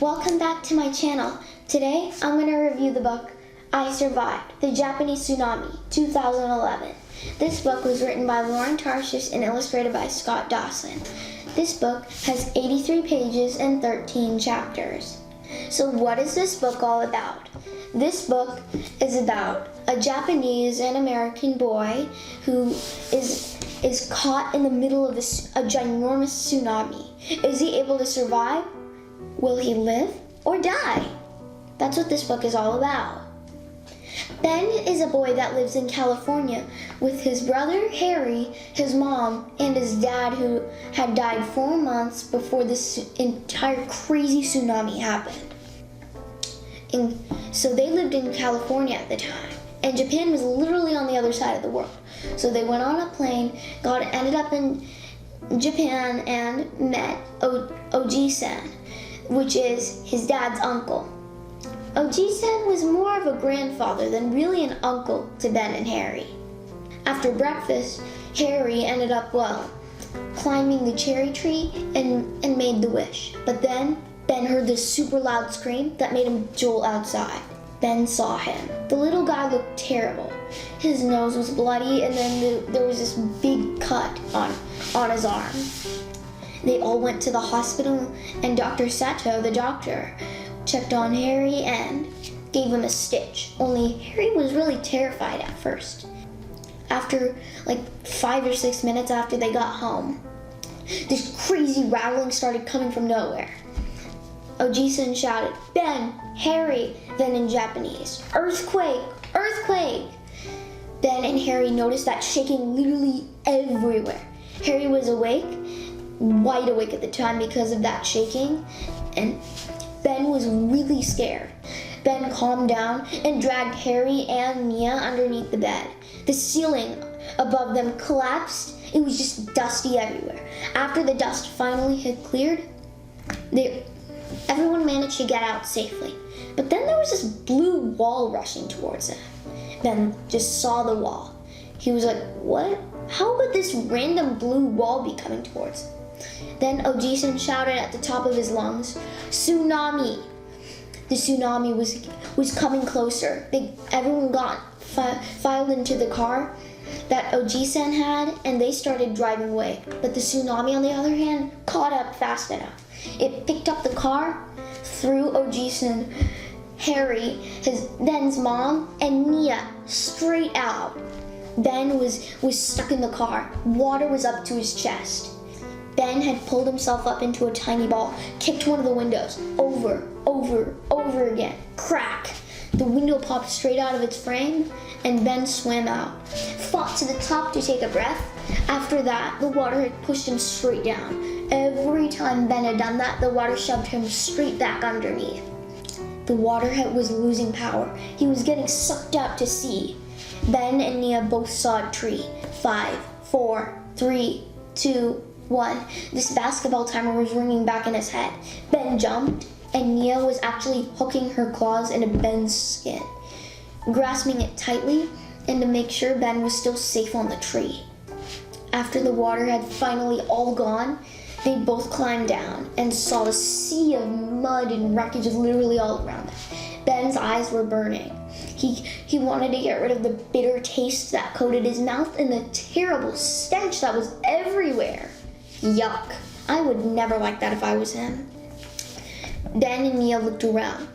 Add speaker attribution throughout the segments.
Speaker 1: Welcome back to my channel. Today I'm going to review the book I Survived, the Japanese Tsunami, 2011. This book was written by Tarshis and illustrated by Dawson. This book has 83 pages and 13 chapters. So what is this book all about? This book is about a Japanese and American boy who is caught in the middle of a ginormous tsunami. Is he able to survive? Will he live or die? That's what this book is all about. Ben is a boy that lives in California with his brother Harry, his mom, and his dad who had died 4 months before this entire crazy tsunami happened. And so they lived in California at the time, and Japan was literally on the other side of the world. So they went on a plane, ended up in Japan and met Oji-san, which is his dad's uncle. Oji-san was more of a grandfather than really an uncle to Ben and Harry. After breakfast, Harry ended up, climbing the cherry tree and made the wish. But then Ben heard this super loud scream that made him jolt outside. Ben saw him. The little guy looked terrible. His nose was bloody, and then there was this big cut on his arm. They all went to the hospital, and Dr. Sato, the doctor, checked on Harry and gave him a stitch. Only Harry was really terrified at first. After 5 or 6 minutes after they got home, this crazy rattling started coming from nowhere. Oji-san shouted, "Ben, Harry," then in Japanese, "Earthquake, earthquake." Ben and Harry noticed that shaking literally everywhere. Harry was awake, wide awake at the time because of that shaking, and Ben was really scared. Ben calmed down and dragged Harry and Nia underneath the bed. The ceiling above them collapsed. It was just dusty everywhere. After the dust finally had cleared, everyone managed to get out safely. But then there was this blue wall rushing towards them. Ben just saw the wall. He was like, "What? How could this random blue wall be coming towards him?" Then Oji-san shouted at the top of his lungs, "Tsunami!" The tsunami was coming closer. Everyone filed into the car that Oji-san had, and they started driving away. But the tsunami, on the other hand, caught up fast enough. It picked up the car, threw Oji-san, Harry, Ben's mom, and Nia straight out. Ben was stuck in the car. Water was up to his chest. Ben had pulled himself up into a tiny ball, kicked one of the windows, over again. Crack! The window popped straight out of its frame, and Ben swam out. Fought to the top to take a breath. After that, the water had pushed him straight down. Every time Ben had done that, the water shoved him straight back underneath. The water was losing power. He was getting sucked out to sea. Ben and Nia both saw a tree. 5, 4, 3, 2, 1. This basketball timer was ringing back in his head. Ben jumped, and Nia was actually hooking her claws into Ben's skin, grasping it tightly and to make sure Ben was still safe on the tree. After the water had finally all gone, they both climbed down and saw a sea of mud and wreckage literally all around them. Ben's eyes were burning. He wanted to get rid of the bitter taste that coated his mouth and the terrible stench that was everywhere. Yuck. I would never like that if I was him. Ben and Nia looked around.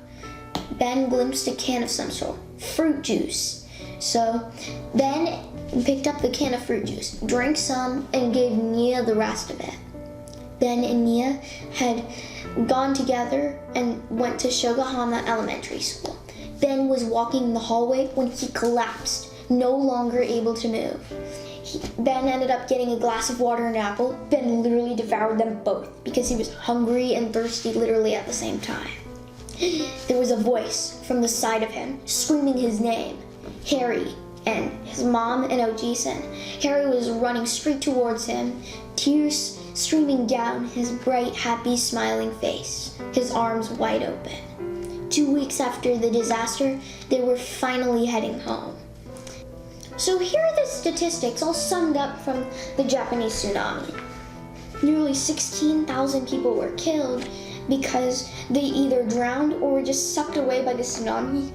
Speaker 1: Ben glimpsed a can of some sort, fruit juice. So Ben picked up the can of fruit juice, drank some, and gave Nia the rest of it. Ben and Nia had gone together and went to Shogahama Elementary School. Ben was walking in the hallway when he collapsed, no longer able to move. Ben ended up getting a glass of water and an apple. Ben literally devoured them both because he was hungry and thirsty literally at the same time. There was a voice from the side of him screaming his name, Harry, and his mom and Oji-san. Harry was running straight towards him, tears streaming down his bright, happy, smiling face, his arms wide open. 2 weeks after the disaster, they were finally heading home. So here are the statistics all summed up from the Japanese tsunami. Nearly 16,000 people were killed, because they either drowned or were just sucked away by the tsunami.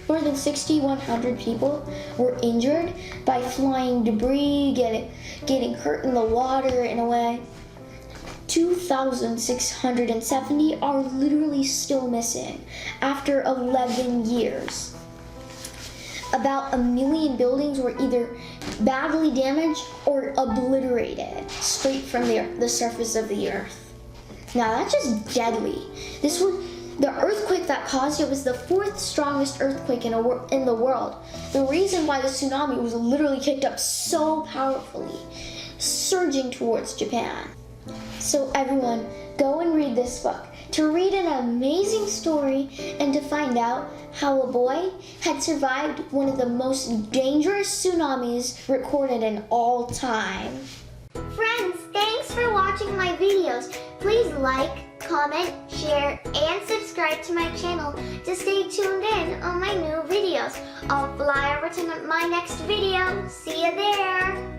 Speaker 1: More than 6,100 people were injured by flying debris, getting hurt in the water in a way. 2,670 are literally still missing after 11 years. About 1 million buildings were either badly damaged or obliterated straight from the surface of the earth. Now that's just deadly. The earthquake that caused it was the 4th strongest earthquake in the world. The reason why the tsunami was literally kicked up so powerfully, surging towards Japan. So everyone, go and read this book to read an amazing story and to find out how a boy had survived one of the most dangerous tsunamis recorded in all time.
Speaker 2: Friends, thanks for watching my videos. Please like, comment, share, and subscribe to my channel to stay tuned in on my new videos. I'll fly over to my next video. See you there!